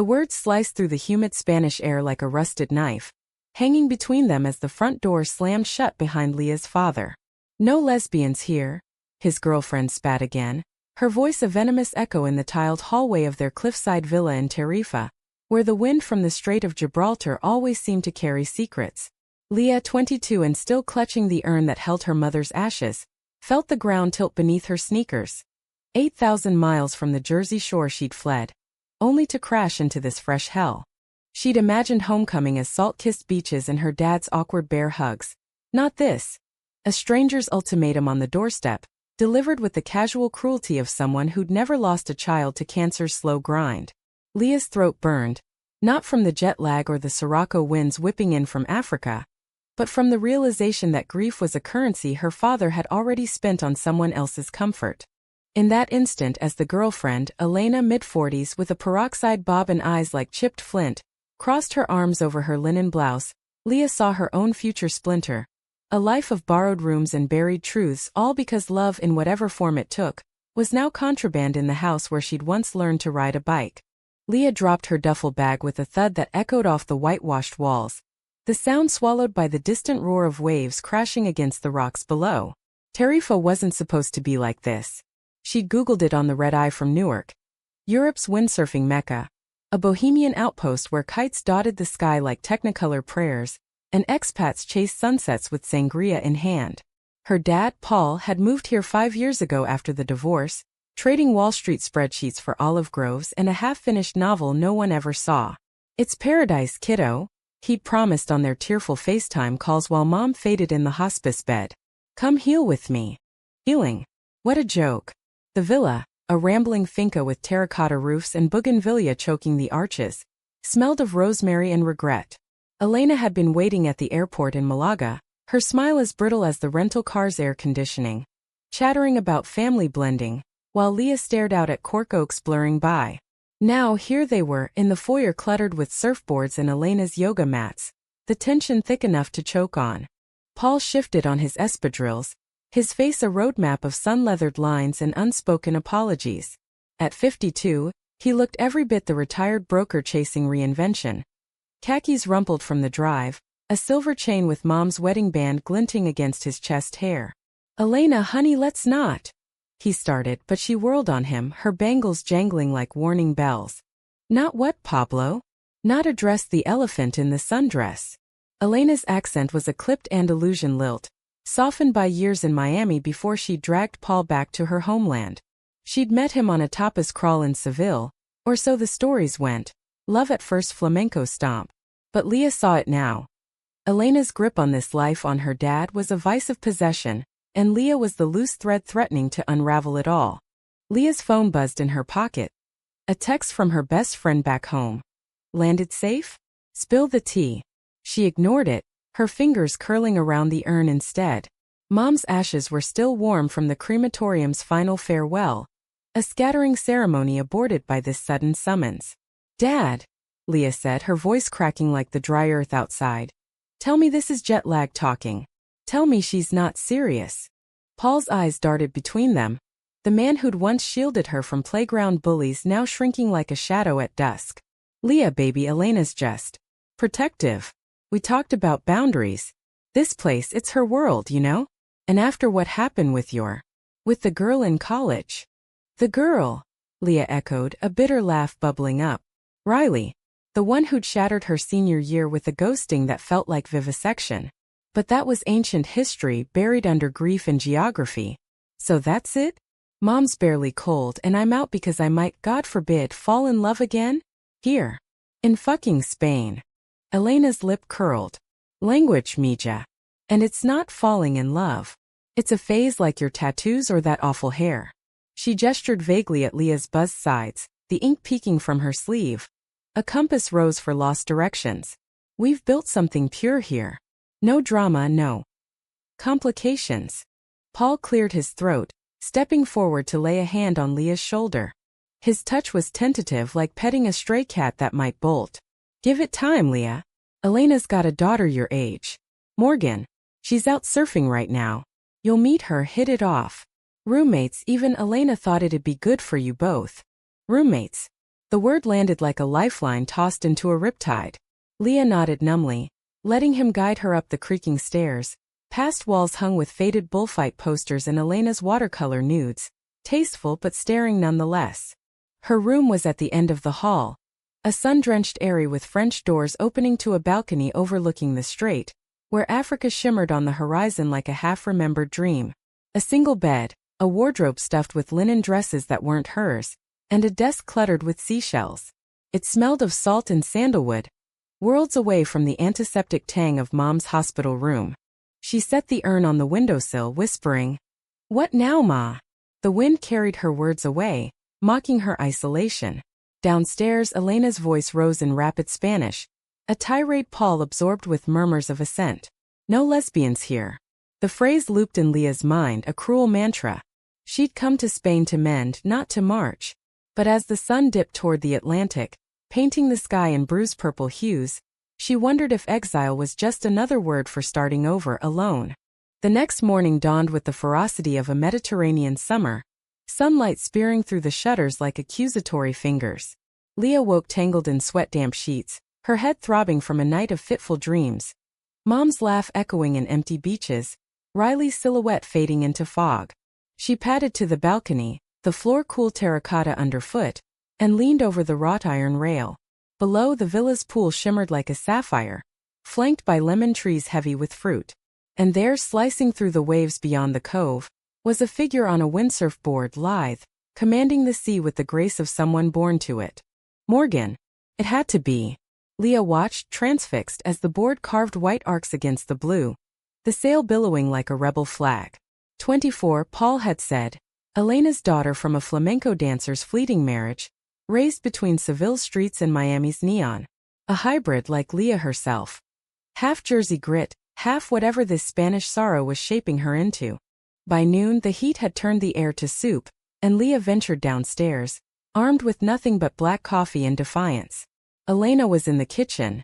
The words sliced through the humid Spanish air like a rusted knife, hanging between them as the front door slammed shut behind Leah's father. "No lesbians here," his girlfriend spat again, her voice a venomous echo in the tiled hallway of their cliffside villa in Tarifa, where the wind from the Strait of Gibraltar always seemed to carry secrets. Leah, 22 and still clutching the urn that held her mother's ashes, felt the ground tilt beneath her sneakers. 8,000 miles from the Jersey shore she'd fled, only to crash into this fresh hell. She'd imagined homecoming as salt-kissed beaches and her dad's awkward bear hugs. Not this. A stranger's ultimatum on the doorstep, delivered with the casual cruelty of someone who'd never lost a child to cancer's slow grind. Leah's throat burned, not from the jet lag or the Sirocco winds whipping in from Africa, but from the realization that grief was a currency her father had already spent on someone else's comfort. In that instant, as the girlfriend, Elena, mid-40s with a peroxide bob and eyes like chipped flint, crossed her arms over her linen blouse, Leah saw her own future splinter. A life of borrowed rooms and buried truths, all because love, in whatever form it took, was now contraband in the house where she'd once learned to ride a bike. Leah dropped her duffel bag with a thud that echoed off the whitewashed walls, the sound swallowed by the distant roar of waves crashing against the rocks below. Tarifa wasn't supposed to be like this. She'd Googled it on the red eye from Newark, Europe's windsurfing mecca, a bohemian outpost where kites dotted the sky like technicolor prayers, and expats chased sunsets with sangria in hand. Her dad, Paul, had moved here 5 years ago after the divorce, trading Wall Street spreadsheets for olive groves and a half-finished novel no one ever saw. "It's paradise, kiddo," he'd promised on their tearful FaceTime calls while Mom faded in the hospice bed. "Come heal with me." Healing? What a joke. The villa, a rambling finca with terracotta roofs and bougainvillea choking the arches, smelled of rosemary and regret. Elena had been waiting at the airport in Malaga, her smile as brittle as the rental car's air conditioning, chattering about family blending, while Leah stared out at cork oaks blurring by. Now here they were, in the foyer cluttered with surfboards and Elena's yoga mats, the tension thick enough to choke on. Paul shifted on his espadrilles, his face a roadmap of sun-leathered lines and unspoken apologies. At 52, he looked every bit the retired broker chasing reinvention. Khakis rumpled from the drive, a silver chain with Mom's wedding band glinting against his chest hair. "Elena, honey, let's not," he started, but she whirled on him, her bangles jangling like warning bells. "Not what, Pablo?" "Not address the elephant in the sundress." Elena's accent was a clipped Andalusian lilt, softened by years in Miami before she dragged Paul back to her homeland. She'd met him on a tapas crawl in Seville, or so the stories went, love at first flamenco stomp. But Leah saw it now. Elena's grip on this life on her dad was a vice of possession, and Leah was the loose thread threatening to unravel it all. Leah's phone buzzed in her pocket. A text from her best friend back home. "Landed safe? Spill the tea." She ignored it, her fingers curling around the urn instead. Mom's ashes were still warm from the crematorium's final farewell, a scattering ceremony aborted by this sudden summons. "Dad," Leah said, her voice cracking like the dry earth outside. "Tell me this is jet lag talking. Tell me she's not serious." Paul's eyes darted between them, the man who'd once shielded her from playground bullies now shrinking like a shadow at dusk. "Leah, baby, Elena's just protective. We talked about boundaries. This place, it's her world, you know? And after what happened with the girl in college." "The girl," Leah echoed, a bitter laugh bubbling up. "Riley. The one who'd shattered her senior year with a ghosting that felt like vivisection. But that was ancient history buried under grief and geography. So that's it? Mom's barely cold and I'm out because I might, God forbid, fall in love again? Here. In fucking Spain." Elena's lip curled. "Language, Mija. And it's not falling in love. It's a phase like your tattoos or that awful hair." She gestured vaguely at Leah's buzzed sides, the ink peeking from her sleeve. A compass rose for lost directions. "We've built something pure here. No drama, no complications." Paul cleared his throat, stepping forward to lay a hand on Leah's shoulder. His touch was tentative, like petting a stray cat that might bolt. "Give it time, Leah. Elena's got a daughter your age. Morgan. She's out surfing right now. You'll meet her, hit it off. Roommates, even Elena thought it'd be good for you both." "Roommates?" The word landed like a lifeline tossed into a riptide. Leah nodded numbly, letting him guide her up the creaking stairs, past walls hung with faded bullfight posters and Elena's watercolor nudes, tasteful but staring nonetheless. Her room was at the end of the hall, a sun-drenched area with French doors opening to a balcony overlooking the strait, where Africa shimmered on the horizon like a half-remembered dream. A single bed, a wardrobe stuffed with linen dresses that weren't hers, and a desk cluttered with seashells. It smelled of salt and sandalwood, worlds away from the antiseptic tang of Mom's hospital room. She set the urn on the windowsill, whispering, "What now, Ma?" The wind carried her words away, mocking her isolation. Downstairs, Elena's voice rose in rapid Spanish, a tirade Paul absorbed with murmurs of assent. "No lesbians here." The phrase looped in Leah's mind, a cruel mantra. She'd come to Spain to mend, not to march. But as the sun dipped toward the Atlantic, painting the sky in bruise-purple hues, she wondered if exile was just another word for starting over alone. The next morning dawned with the ferocity of a Mediterranean summer, sunlight spearing through the shutters like accusatory fingers. Leah woke tangled in sweat-damp sheets, her head throbbing from a night of fitful dreams. Mom's laugh echoing in empty beaches, Riley's silhouette fading into fog. She padded to the balcony, the floor cool terracotta underfoot, and leaned over the wrought iron rail. Below, the villa's pool shimmered like a sapphire, flanked by lemon trees heavy with fruit. And there, slicing through the waves beyond the cove, was a figure on a windsurf board, lithe, commanding the sea with the grace of someone born to it. Morgan. It had to be. Leah watched, transfixed, as the board carved white arcs against the blue, the sail billowing like a rebel flag. 24, Paul had said. Elena's daughter from a flamenco dancer's fleeting marriage, raised between Seville's streets and Miami's neon. A hybrid like Leah herself. Half Jersey grit, half whatever this Spanish sorrow was shaping her into. By noon, the heat had turned the air to soup, and Leah ventured downstairs, armed with nothing but black coffee and defiance. Elena was in the kitchen,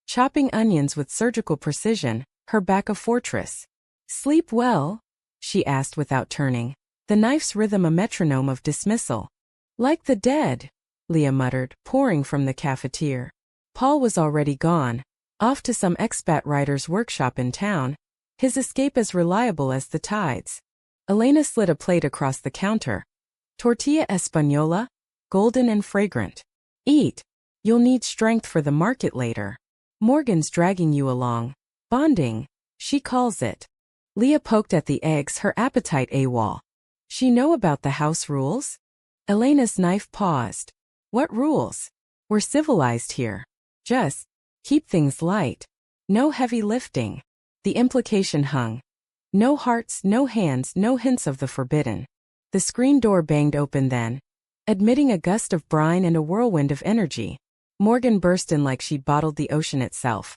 chopping onions with surgical precision, her back a fortress. "Sleep well?" she asked without turning, the knife's rhythm a metronome of dismissal. "Like the dead," Leah muttered, pouring from the cafetiere. Paul was already gone, off to some expat writer's workshop in town, his escape as reliable as the tides. Elena slid a plate across the counter. "Tortilla española, golden and fragrant. Eat. You'll need strength for the market later. Morgan's dragging you along. Bonding, she calls it." Leah poked at the eggs, her appetite AWOL. "She know about the house rules?" Elena's knife paused. "What rules? We're civilized here. Just keep things light. No heavy lifting." The implication hung. No hearts, no hands, no hints of the forbidden. The screen door banged open then, admitting a gust of brine and a whirlwind of energy. Morgan burst in like she'd bottled the ocean itself.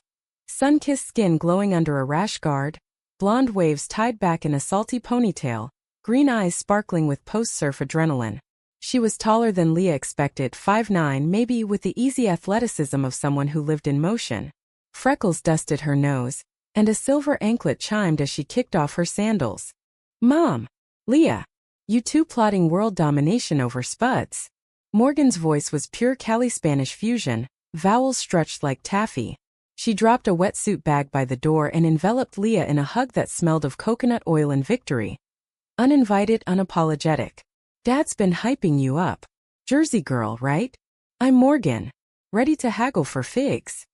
Sun-kissed skin glowing under a rash guard, blonde waves tied back in a salty ponytail, green eyes sparkling with post-surf adrenaline. She was taller than Leah expected, 5'9", maybe, with the easy athleticism of someone who lived in motion. Freckles dusted her nose, and a silver anklet chimed as she kicked off her sandals. "Mom! Leah! You two plotting world domination over spuds." Morgan's voice was pure Cali-Spanish fusion, vowels stretched like taffy. She dropped a wetsuit bag by the door and enveloped Leah in a hug that smelled of coconut oil and victory. Uninvited, unapologetic. "Dad's been hyping you up. Jersey girl, right? I'm Morgan. Ready to haggle for figs."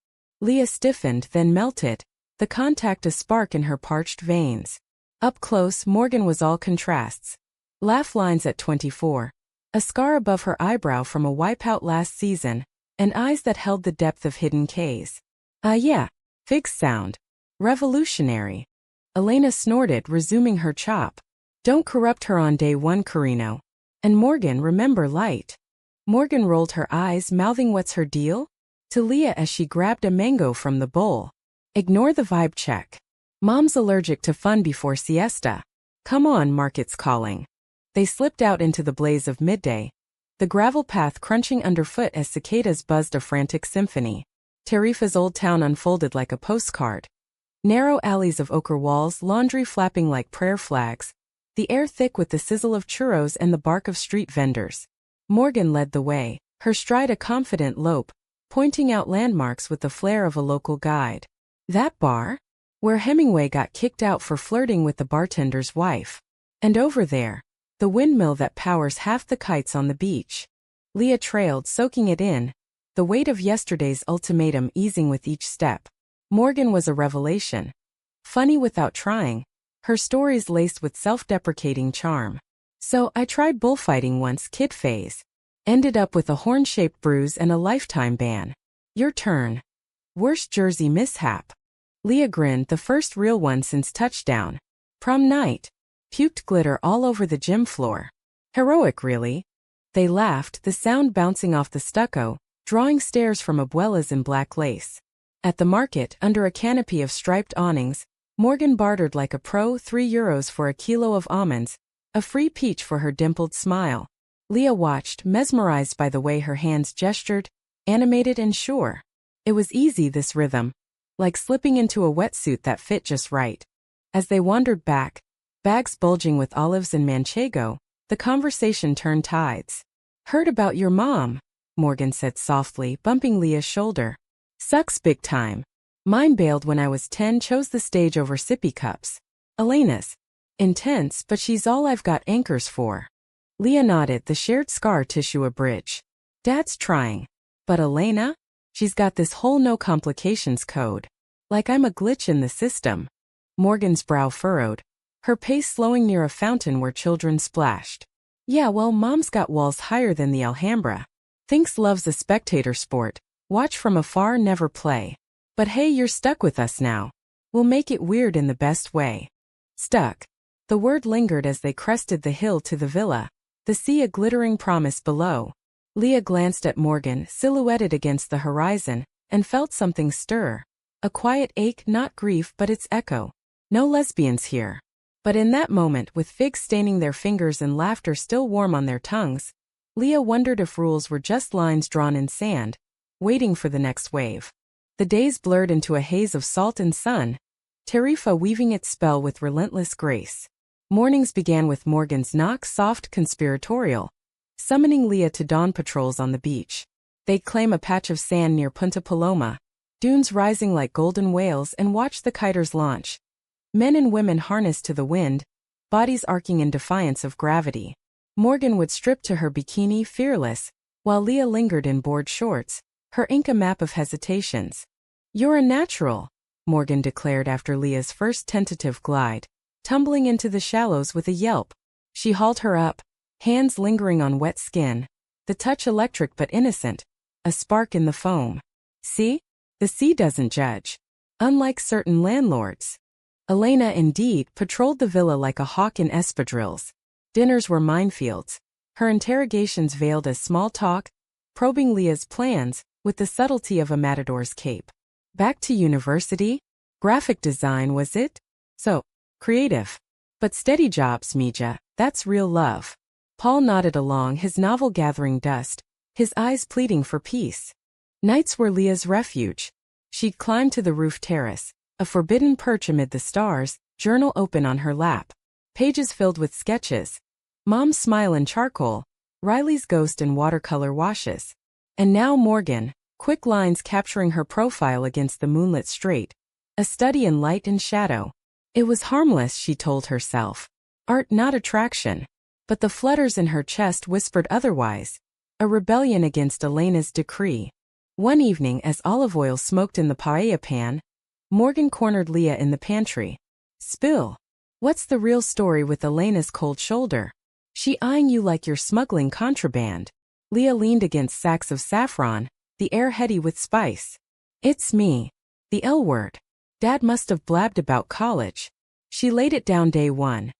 Leah stiffened, then melted, the contact a spark in her parched veins. Up close, Morgan was all contrasts. Laugh lines at 24, a scar above her eyebrow from a wipeout last season, and eyes that held the depth of hidden Ks. Yeah, figs sound revolutionary." Elena snorted, resuming her chop. "Don't corrupt her on day one, Carino. And Morgan, remember light." Morgan rolled her eyes, mouthing "What's her deal?" to Leah as she grabbed a mango from the bowl. "Ignore the vibe check. Mom's allergic to fun before siesta. Come on, market's calling." They slipped out into the blaze of midday, the gravel path crunching underfoot as cicadas buzzed a frantic symphony. Tarifa's old town unfolded like a postcard. Narrow alleys of ochre walls, laundry flapping like prayer flags, the air thick with the sizzle of churros and the bark of street vendors. Morgan led the way, her stride a confident lope, pointing out landmarks with the flair of a local guide. That bar? Where Hemingway got kicked out for flirting with the bartender's wife. And over there, the windmill that powers half the kites on the beach. Leah trailed, soaking it in, the weight of yesterday's ultimatum easing with each step. Morgan was a revelation. Funny without trying, her stories laced with self-deprecating charm. So I tried bullfighting once, kid phase. Ended up with a horn-shaped bruise and a lifetime ban. Your turn. Worst jersey mishap. Leah grinned, the first real one since touchdown. Prom night. Puked glitter all over the gym floor. Heroic, really. They laughed, the sound bouncing off the stucco, drawing stares from abuelas in black lace. At the market, under a canopy of striped awnings, Morgan bartered like a pro, €3 for a kilo of almonds, a free peach for her dimpled smile. Leah watched, mesmerized by the way her hands gestured, animated and sure. It was easy, this rhythm. Like slipping into a wetsuit that fit just right. As they wandered back, bags bulging with olives and manchego, the conversation turned tides. Heard about your mom, Morgan said softly, bumping Leah's shoulder. Sucks big time. Mine bailed when I was 10, chose the stage over sippy cups. Elena's. Intense, but she's all I've got anchors for. Leah nodded, the shared scar tissue a bridge. Dad's trying. But Elena? She's got this whole no complications code. Like I'm a glitch in the system. Morgan's brow furrowed, her pace slowing near a fountain where children splashed. Yeah, well, Mom's got walls higher than the Alhambra. Thinks love's a spectator sport. Watch from afar, never play. But hey, you're stuck with us now. We'll make it weird in the best way. Stuck. The word lingered as they crested the hill to the villa, the sea a glittering promise below. Leah glanced at Morgan, silhouetted against the horizon, and felt something stir. A quiet ache, not grief but its echo. No lesbians here. But in that moment, with figs staining their fingers and laughter still warm on their tongues, Leah wondered if rules were just lines drawn in sand, waiting for the next wave. The days blurred into a haze of salt and sun, Tarifa weaving its spell with relentless grace. Mornings began with Morgan's knock, soft, conspiratorial, summoning Leah to dawn patrols on the beach. They'd claim a patch of sand near Punta Paloma, dunes rising like golden whales, and watch the kiters launch. Men and women harnessed to the wind, bodies arcing in defiance of gravity. Morgan would strip to her bikini, fearless, while Leah lingered in board shorts, her ink a map of hesitations. You're a natural, Morgan declared after Leah's first tentative glide, tumbling into the shallows with a yelp. She hauled her up, hands lingering on wet skin, the touch electric but innocent, a spark in the foam. See? The sea doesn't judge. Unlike certain landlords. Elena, indeed, patrolled the villa like a hawk in espadrilles. Dinners were minefields, her interrogations veiled as small talk, probing Leah's plans with the subtlety of a matador's cape. Back to university? Graphic design, was it? So, creative. But steady jobs, Mija, that's real love. Paul nodded along, his novel gathering dust, his eyes pleading for peace. Nights were Leah's refuge. She'd climb to the roof terrace, a forbidden perch amid the stars, journal open on her lap. Pages filled with sketches. Mom's smile in charcoal, Riley's ghost in watercolor washes. And now Morgan, quick lines capturing her profile against the moonlit street. A study in light and shadow. It was harmless, she told herself. Art, not attraction. But the flutters in her chest whispered otherwise. A rebellion against Elena's decree. One evening, as olive oil smoked in the paella pan, Morgan cornered Leah in the pantry. Spill. What's the real story with Elena's cold shoulder? She eyeing you like you're smuggling contraband. Leah leaned against sacks of saffron, the air heady with spice. It's me. The L word. Dad must have blabbed about college. She laid it down day one.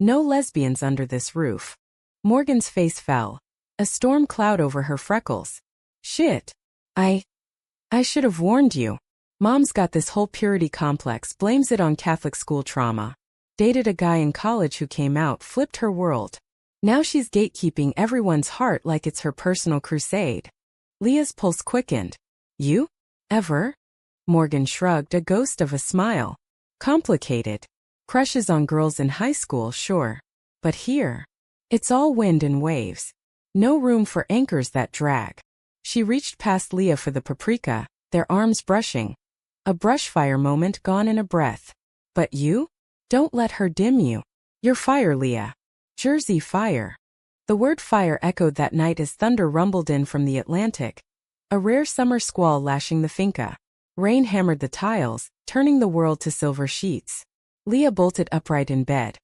No lesbians under this roof. Morgan's face fell. A storm cloud over her freckles. Shit. I should have warned you. Mom's got this whole purity complex, blames it on Catholic school trauma. Dated a guy in college who came out, flipped her world. Now she's gatekeeping everyone's heart like it's her personal crusade. Leah's pulse quickened. You? Ever? Morgan shrugged, a ghost of a smile. Complicated. Crushes on girls in high school, sure. But here? It's all wind and waves. No room for anchors that drag. She reached past Leah for the paprika, their arms brushing. A brush fire moment gone in a breath. But you? Don't let her dim you. You're fire, Leah. Jersey fire. The word fire echoed that night as thunder rumbled in from the Atlantic. A rare summer squall lashing the finca. Rain hammered the tiles, turning the world to silver sheets. Leah bolted upright in bed.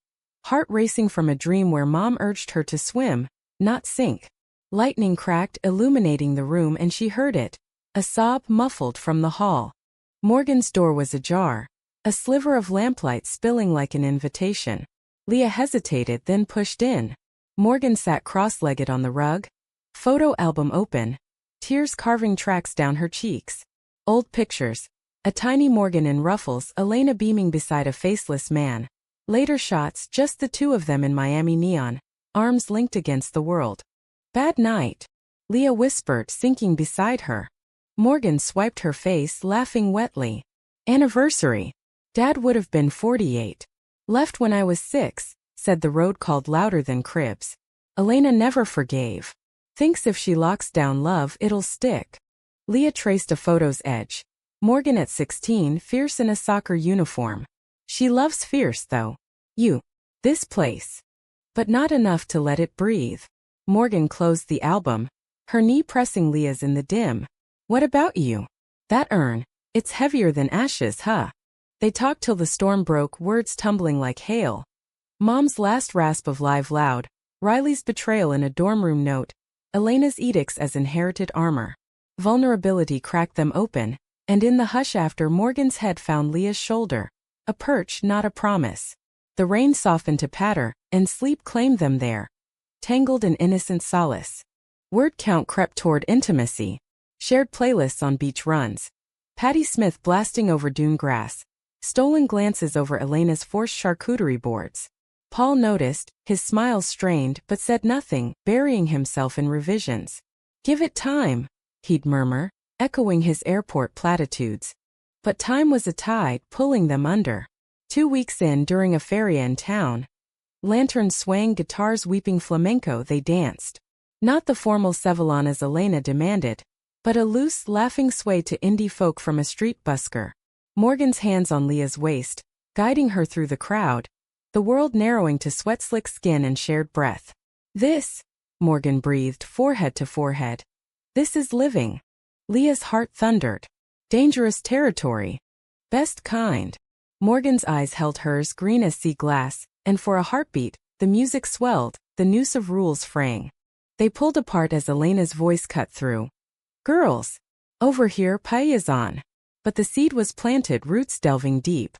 Heart racing from a dream where Mom urged her to swim, not sink. Lightning cracked, illuminating the room, and she heard it. A sob muffled from the hall. Morgan's door was ajar. A sliver of lamplight spilling like an invitation. Leah hesitated, then pushed in. Morgan sat cross-legged on the rug. Photo album open. Tears carving tracks down her cheeks. Old pictures. A tiny Morgan in ruffles, Elena beaming beside a faceless man. Later shots, just the two of them in Miami neon, arms linked against the world. Bad night. Leah whispered, sinking beside her. Morgan swiped her face, laughing wetly. Anniversary. Dad would have been 48. Left when I was 6, said the road called louder than cribs. Elena never forgave. Thinks if she locks down love, it'll stick. Leah traced a photo's edge. Morgan at 16, fierce in a soccer uniform. She loves fierce, though. You. This place. But not enough to let it breathe. Morgan closed the album. Her knee pressing Leah's in the dim. What about you? That urn. It's heavier than ashes, huh? They talked till the storm broke, words tumbling like hail. Mom's last rasp of live loud. Riley's betrayal in a dorm room note. Elena's edicts as inherited armor. Vulnerability cracked them open. And in the hush after, Morgan's head found Leah's shoulder. A perch, not a promise. The rain softened to patter, and sleep claimed them there. Tangled in innocent solace. Word count crept toward intimacy. Shared playlists on beach runs. Patti Smith blasting over dune grass. Stolen glances over Elena's forced charcuterie boards. Paul noticed, his smile strained, but said nothing, burying himself in revisions. Give it time, he'd murmur, echoing his airport platitudes. But time was a tide, pulling them under. 2 weeks in, during a feria in town. Lanterns swaying, guitars weeping flamenco, they danced. Not the formal sevillanas Elena demanded, but a loose, laughing sway to indie folk from a street busker. Morgan's hands on Leah's waist, guiding her through the crowd, the world narrowing to sweat-slick skin and shared breath. This, Morgan breathed, forehead to forehead. This is living. Leah's heart thundered. Dangerous territory. Best kind. Morgan's eyes held hers, green as sea glass, and for a heartbeat, the music swelled, the noose of rules fraying. They pulled apart as Elena's voice cut through. Girls! Over here, paella's on. But the seed was planted, roots delving deep.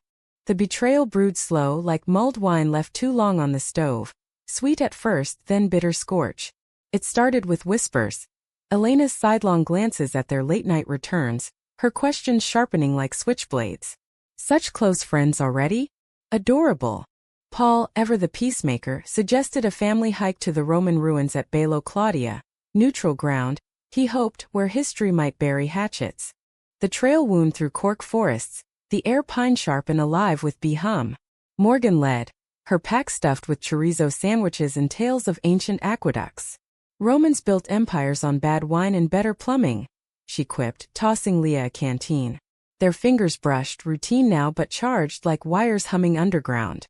The betrayal brewed slow, like mulled wine left too long on the stove. Sweet at first, then bitter scorch. It started with whispers. Elena's sidelong glances at their late-night returns, her questions sharpening like switchblades. Such close friends already? Adorable. Paul, ever the peacemaker, suggested a family hike to the Roman ruins at Bello Claudia, neutral ground, he hoped, where history might bury hatchets. The trail wound through cork forests, the air pine-sharp and alive with bee hum. Morgan led, her pack stuffed with chorizo sandwiches and tales of ancient aqueducts. Romans built empires on bad wine and better plumbing, she quipped, tossing Leah a canteen. Their fingers brushed, routine now but charged like wires humming underground.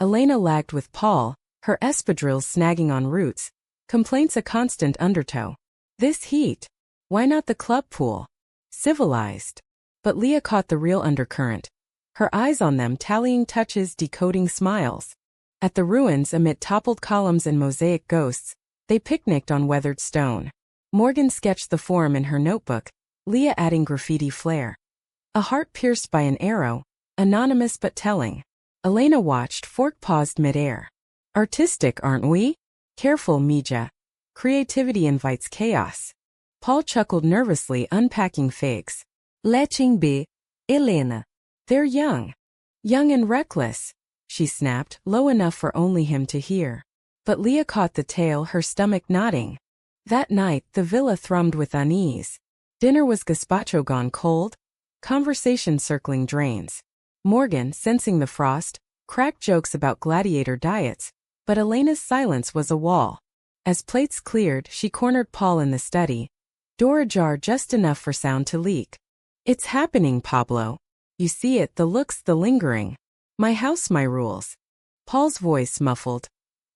Elena lagged with Paul, her espadrilles snagging on roots, complaints a constant undertow. This heat. Why not the club pool? Civilized. But Leah caught the real undercurrent. Her eyes on them, tallying touches, decoding smiles. At the ruins, amid toppled columns and mosaic ghosts, they picnicked on weathered stone. Morgan sketched the form in her notebook, Leah adding graffiti flair. A heart pierced by an arrow, anonymous but telling. Elena watched, fork-paused midair. Artistic, aren't we? Careful, Mija. Creativity invites chaos. Paul chuckled nervously, unpacking figs. Letting be, Elena. They're young. Young and reckless, she snapped, low enough for only him to hear. But Leah caught the tale, her stomach nodding. That night, the villa thrummed with unease. Dinner was gazpacho gone cold, conversation circling drains. Morgan, sensing the frost, cracked jokes about gladiator diets, but Elena's silence was a wall. As plates cleared, she cornered Paul in the study, door ajar just enough for sound to leak. It's happening, Pablo. You see it, the looks, the lingering. My house, my rules. Paul's voice muffled.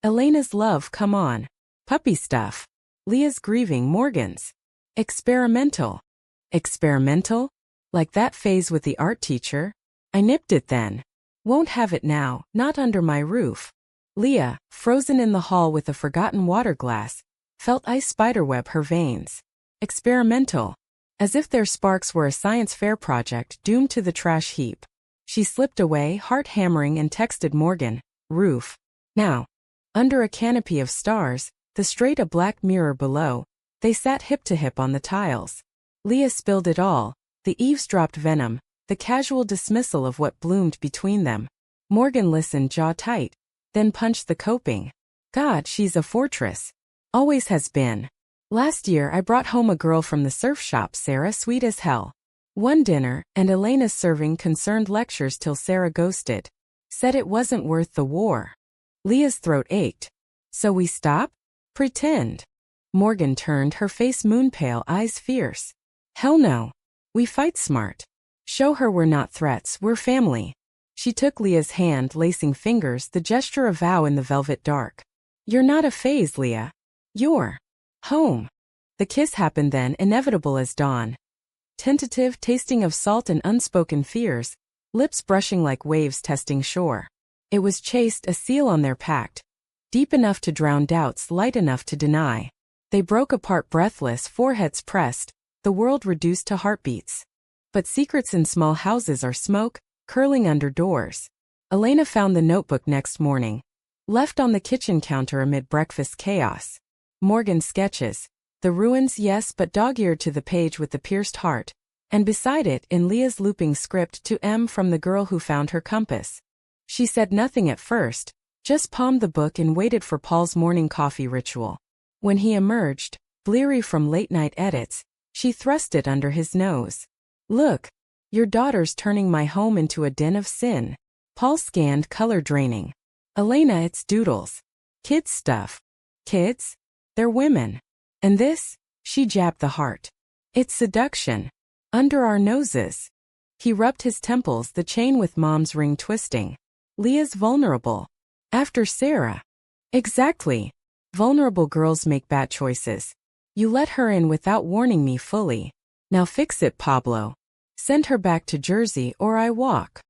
Elena's love, come on. Puppy stuff. Leah's grieving, Morgan's. Experimental. Experimental? Like that phase with the art teacher? I nipped it then. Won't have it now, not under my roof. Leah, frozen in the hall with a forgotten water glass, felt ice spiderweb her veins. Experimental. As if their sparks were a science fair project doomed to the trash heap. She slipped away, heart hammering, and texted Morgan, roof. Now. Under a canopy of stars, the straight a black mirror below, they sat hip to hip on the tiles. Leah spilled it all, the eavesdropped venom, the casual dismissal of what bloomed between them. Morgan listened, jaw tight, then punched the coping. God, she's a fortress. Always has been. Last year I brought home a girl from the surf shop, Sarah, sweet as hell. One dinner, and Elena's serving concerned lectures till Sarah ghosted. Said it wasn't worth the war. Leah's throat ached. So we stop? Pretend. Morgan turned, her face moon-pale, eyes fierce. Hell no. We fight smart. Show her we're not threats, we're family. She took Leah's hand, lacing fingers, the gesture of vow in the velvet dark. You're not a phase, Leah. You're home. The kiss happened then, inevitable as dawn. Tentative, tasting of salt and unspoken fears, lips brushing like waves testing shore. It was chaste, a seal on their pact. Deep enough to drown doubts, light enough to deny. They broke apart breathless, foreheads pressed, the world reduced to heartbeats. But secrets in small houses are smoke, curling under doors. Elena found the notebook next morning. Left on the kitchen counter amid breakfast chaos. Morgan's sketches. The ruins, yes, but dog-eared to the page with the pierced heart. And beside it, in Leah's looping script, to M from the girl who found her compass. She said nothing at first, just palmed the book and waited for Paul's morning coffee ritual. When he emerged, bleary from late-night edits, she thrust it under his nose. Look, your daughter's turning my home into a den of sin. Paul scanned, color draining. Elena, it's doodles. Kids stuff. Kids? They're women. And this? She jabbed the heart. It's seduction. Under our noses. He rubbed his temples, the chain with mom's ring twisting. Leah's vulnerable. After Sarah. Exactly. Vulnerable girls make bad choices. You let her in without warning me fully. Now fix it, Pablo. Send her back to Jersey or I walk.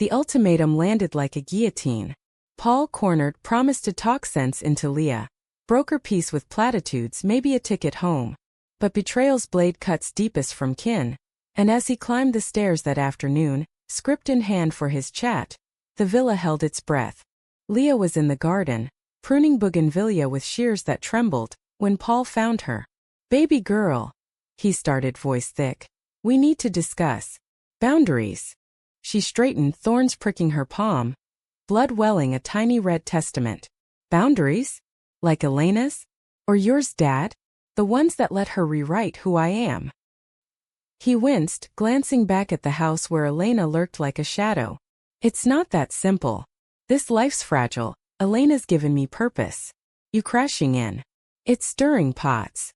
The ultimatum landed like a guillotine. Paul, cornered, promised to talk sense into Leah. Broke her peace with platitudes, maybe a ticket home. But betrayal's blade cuts deepest from kin. And as he climbed the stairs that afternoon, script in hand for his chat, the villa held its breath. Leah was in the garden, pruning bougainvillea with shears that trembled, when Paul found her. Baby girl. He started, voice thick. We need to discuss. Boundaries. She straightened, thorns pricking her palm. Blood welling, a tiny red testament. Boundaries? Like Elena's? Or yours, Dad? The ones that let her rewrite who I am. He winced, glancing back at the house where Elena lurked like a shadow. It's not that simple. This life's fragile. Elena's given me purpose. You crashing in. It's stirring pots.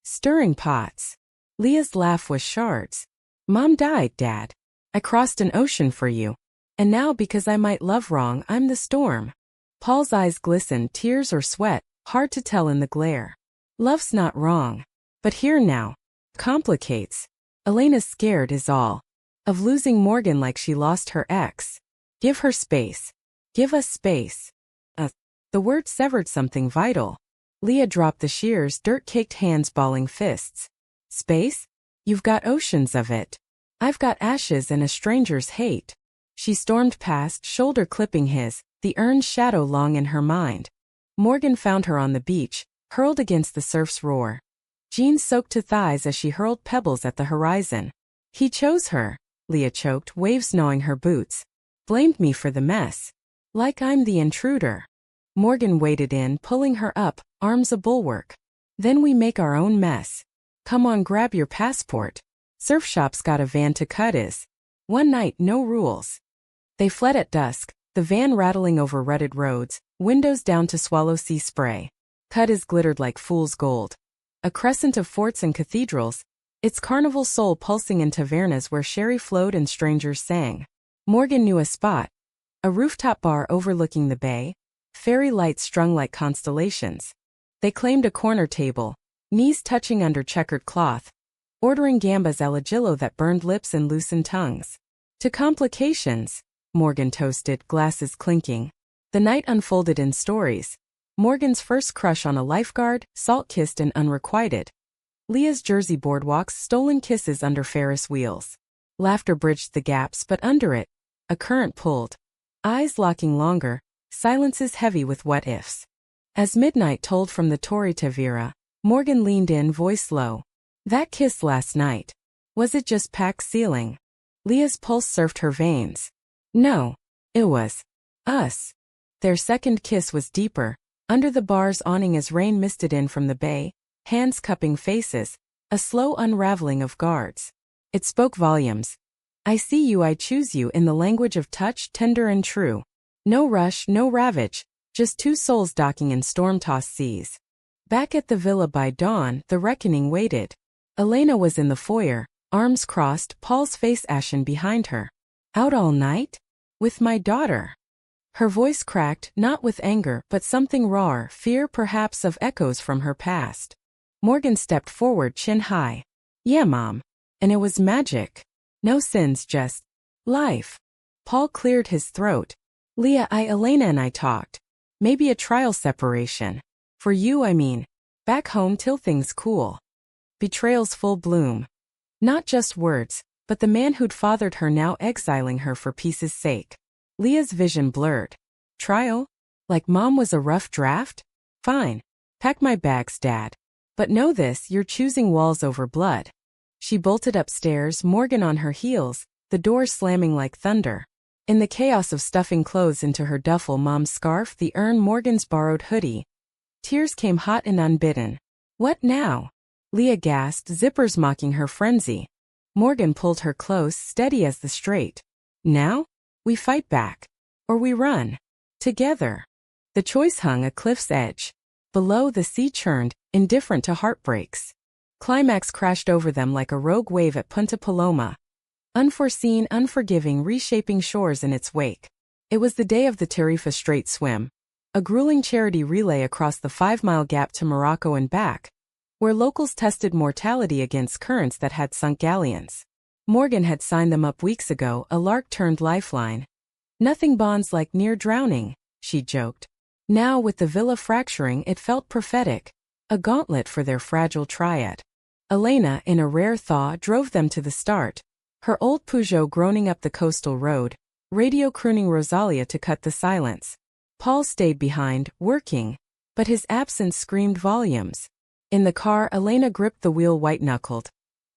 Stirring pots. Leah's laugh was shards. Mom died, Dad. I crossed an ocean for you. And now because I might love wrong, I'm the storm. Paul's eyes glistened, tears or sweat, hard to tell in the glare. Love's not wrong. But here now. Complicates. Elena's scared is all. Of losing Morgan like she lost her ex. Give her space. Give us space. The word severed something vital. Leah dropped the shears, dirt-caked hands balling fists. Space? You've got oceans of it. I've got ashes and a stranger's hate. She stormed past, shoulder clipping his, the earned shadow long in her mind. Morgan found her on the beach, hurled against the surf's roar. Jeans soaked to thighs as she hurled pebbles at the horizon. He chose her, Leah choked, waves gnawing her boots. Blamed me for the mess. Like I'm the intruder. Morgan waded in, pulling her up, arms a bulwark. Then we make our own mess. Come on, grab your passport. Surf shop's got a van to cut is. One night, no rules. They fled at dusk, the van rattling over rutted roads, windows down to swallow sea spray. cut as glittered like fool's gold. A crescent of forts and cathedrals, its carnival soul pulsing in tavernas where sherry flowed and strangers sang. Morgan knew a spot. A rooftop bar overlooking the bay, fairy lights strung like constellations. They claimed a corner table, knees touching under checkered cloth, ordering gambas al ajillo that burned lips and loosened tongues. To complications, Morgan toasted, glasses clinking. The night unfolded in stories. Morgan's first crush on a lifeguard, salt-kissed and unrequited. Leah's Jersey boardwalks, stolen kisses under Ferris wheels. Laughter bridged the gaps, but under it, a current pulled. Eyes locking longer, silences heavy with what-ifs. As midnight told from the Torre Tavira, Morgan leaned in, voice low. That kiss last night. Was it just packed ceiling? Leah's pulse surfed her veins. No. It was us. Their second kiss was deeper, under the bar's awning as rain misted in from the bay, hands cupping faces, a slow unraveling of guards. It spoke volumes. I see you, I choose you, in the language of touch, tender and true. No rush, no ravage, just two souls docking in storm-tossed seas. Back at the villa by dawn, the reckoning waited. Elena was in the foyer, arms crossed, Paul's face ashen behind her. Out all night? With my daughter. Her voice cracked, not with anger, but something rawer, fear perhaps of echoes from her past. Morgan stepped forward, chin high. Yeah, Mom. And it was magic. No sins, just life. Paul cleared his throat. Leah, Elena and I talked. Maybe a trial separation. For you, I mean. Back home till things cool. Betrayal's full bloom. Not just words, but the man who'd fathered her now exiling her for peace's sake. Leah's vision blurred. Trial? Like Mom was a rough draft? Fine. Pack my bags, Dad. But know this, you're choosing walls over blood. She bolted upstairs, Morgan on her heels, the door slamming like thunder. In the chaos of stuffing clothes into her duffel, Mom's scarf, the urn, Morgan's borrowed hoodie. Tears came hot and unbidden. What now? Leah gasped, zippers mocking her frenzy. Morgan pulled her close, steady as the straight. Now? We fight back. Or we run. Together. The choice hung a cliff's edge. Below, the sea churned, indifferent to heartbreaks. Climax crashed over them like a rogue wave at Punta Paloma. Unforeseen, unforgiving, reshaping shores in its wake. It was the day of the Tarifa Strait swim. A grueling charity relay across the 5-mile gap to Morocco and back, where locals tested mortality against currents that had sunk galleons. Morgan had signed them up weeks ago, a lark-turned lifeline. Nothing bonds like near drowning, she joked. Now, with the villa fracturing, it felt prophetic. A gauntlet for their fragile triad. Elena, in a rare thaw, drove them to the start. Her old Peugeot groaning up the coastal road, radio crooning Rosalia to cut the silence. Paul stayed behind, working, but his absence screamed volumes. In the car, Elena gripped the wheel white-knuckled.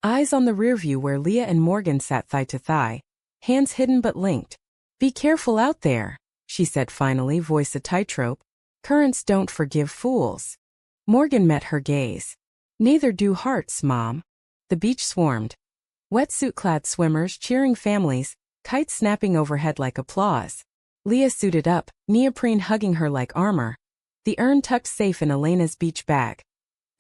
Eyes on the rearview where Leah and Morgan sat thigh to thigh, hands hidden but linked. Be careful out there, she said finally, voice a tightrope. Currents don't forgive fools. Morgan met her gaze. Neither do hearts, Mom. The beach swarmed. Wetsuit-clad swimmers cheering families, kites snapping overhead like applause. Leah suited up, neoprene hugging her like armor. The urn tucked safe in Elena's beach bag.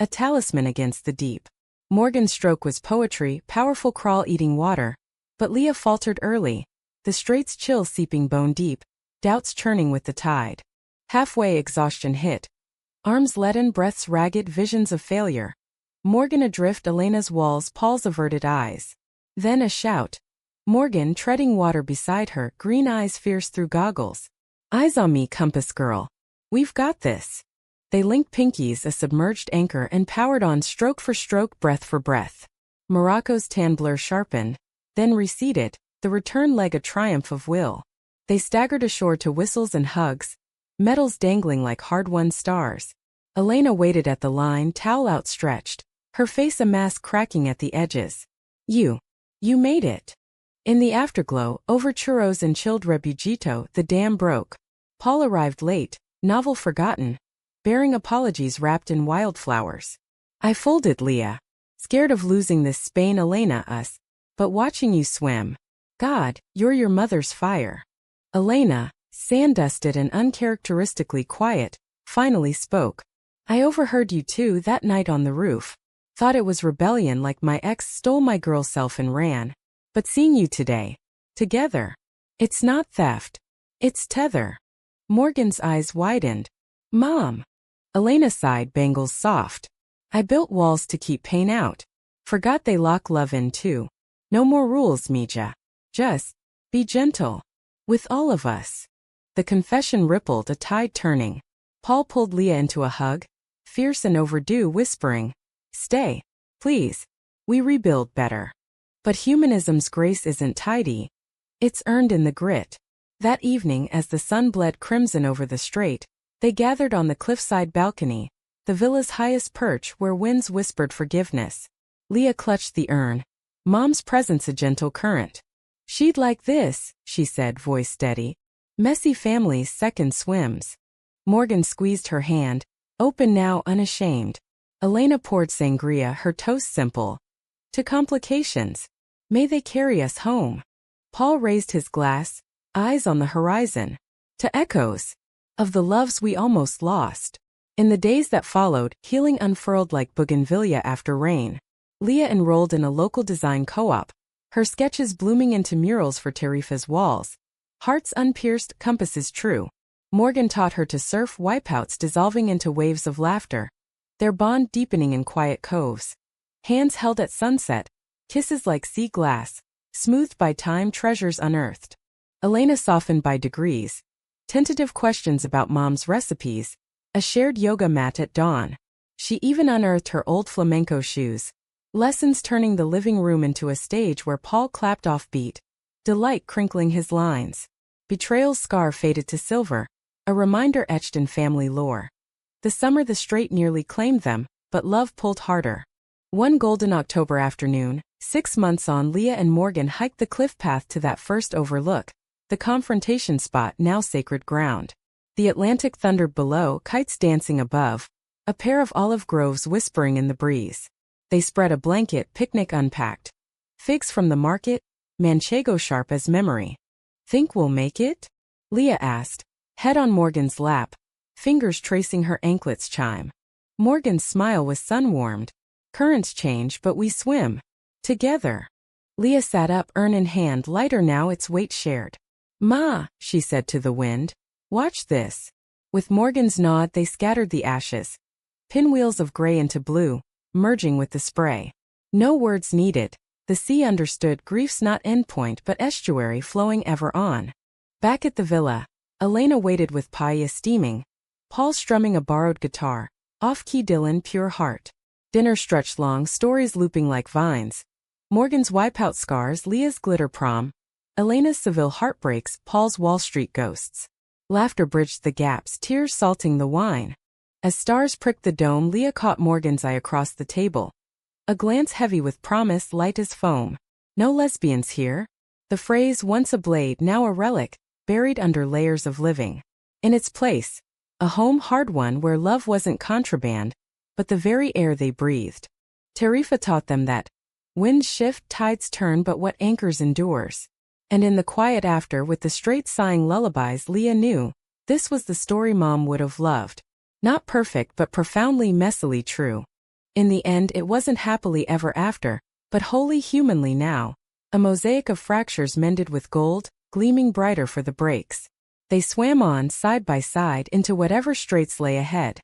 A talisman against the deep. Morgan's stroke was poetry, powerful crawl-eating water. But Leah faltered early. The strait's chill seeping bone deep, doubts churning with the tide. Halfway, exhaustion hit. Arms leaden, breaths ragged, visions of failure. Morgan adrift, Elena's walls, Paul's averted eyes. Then a shout. Morgan, treading water beside her, green eyes fierce through goggles. Eyes on me, compass girl. We've got this. They linked pinkies, a submerged anchor, and powered on stroke for stroke, breath for breath. Morocco's tan blur sharpened, then receded, the return leg a triumph of will. They staggered ashore to whistles and hugs, medals dangling like hard-won stars. Elena waited at the line, towel outstretched, her face a mask cracking at the edges. You made it. In the afterglow, over churros and chilled rebujito, the dam broke. Paul arrived late, novel forgotten, bearing apologies wrapped in wildflowers. I folded, Leah. Scared of losing this Spain, Elena, us. But watching you swim. God, you're your mother's fire. Elena, sand-dusted and uncharacteristically quiet, finally spoke. I overheard you two that night on the roof. Thought it was rebellion like my ex stole my girl self and ran. But seeing you today, together, it's not theft. It's tether. Morgan's eyes widened. Mom. Elena sighed, bangles soft. I built walls to keep pain out. Forgot they lock love in too. No more rules, Mija. Just be gentle. With all of us. The confession rippled, a tide turning. Paul pulled Leah into a hug, fierce and overdue, whispering, Stay, please. We rebuild better. But humanism's grace isn't tidy. It's earned in the grit. That evening, as the sun bled crimson over the strait, they gathered on the cliffside balcony, the villa's highest perch where winds whispered forgiveness. Leah clutched the urn. Mom's presence a gentle current. She'd like this, she said, voice steady. Messy families' second swims. Morgan squeezed her hand, open now, unashamed. Elena poured sangria, her toast simple. To complications. May they carry us home. Paul raised his glass, eyes on the horizon. To echoes of the loves we almost lost. In the days that followed, healing unfurled like bougainvillea after rain. Leah enrolled in a local design co-op, her sketches blooming into murals for Tarifa's walls. Hearts unpierced, compasses true. Morgan taught her to surf, wipeouts dissolving into waves of laughter. Their bond deepening in quiet coves. Hands held at sunset, kisses like sea glass, smoothed by time, treasures unearthed. Elena softened by degrees. Tentative questions about Mom's recipes. A shared yoga mat at dawn. She even unearthed her old flamenco shoes. Lessons turning the living room into a stage where Paul clapped offbeat. Delight crinkling his lines. Betrayal's scar faded to silver. A reminder etched in family lore. The summer the strait nearly claimed them, but love pulled harder. One golden October afternoon, 6 months on, Leah and Morgan hiked the cliff path to that first overlook, the confrontation spot, now sacred ground. The Atlantic thundered below, kites dancing above, a pair of olive groves whispering in the breeze. They spread a blanket, picnic unpacked. Figs from the market, manchego sharp as memory. Think we'll make it? Leah asked, head on Morgan's lap, fingers tracing her anklet's chime. Morgan's smile was sun-warmed. Currents change, but we swim. Together. Leah sat up, urn in hand, lighter now, its weight shared. Ma, she said to the wind. Watch this. With Morgan's nod, they scattered the ashes. Pinwheels of gray into blue, merging with the spray. No words needed. The sea understood, grief's not endpoint but estuary flowing ever on. Back at the villa, Elena waited with paella steaming. Paul strumming a borrowed guitar, off-key Dylan, pure heart. Dinner stretched long, stories looping like vines. Morgan's wipeout scars, Leah's glitter prom. Elena's Seville heartbreaks, Paul's Wall Street ghosts. Laughter bridged the gaps, tears salting the wine. As stars pricked the dome, Leah caught Morgan's eye across the table. A glance heavy with promise, light as foam. No lesbians here? The phrase, once a blade, now a relic, buried under layers of living. In its place, a home, hard one, where love wasn't contraband, but the very air they breathed. Tarifa taught them that winds shift, tides turn, but what anchors endures. And in the quiet after, with the straight sighing lullabies, Leah knew this was the story Mom would have loved. Not perfect, but profoundly, messily true. In the end, it wasn't happily ever after, but wholly humanly now. A mosaic of fractures mended with gold, gleaming brighter for the breaks. They swam on, side by side, into whatever straits lay ahead.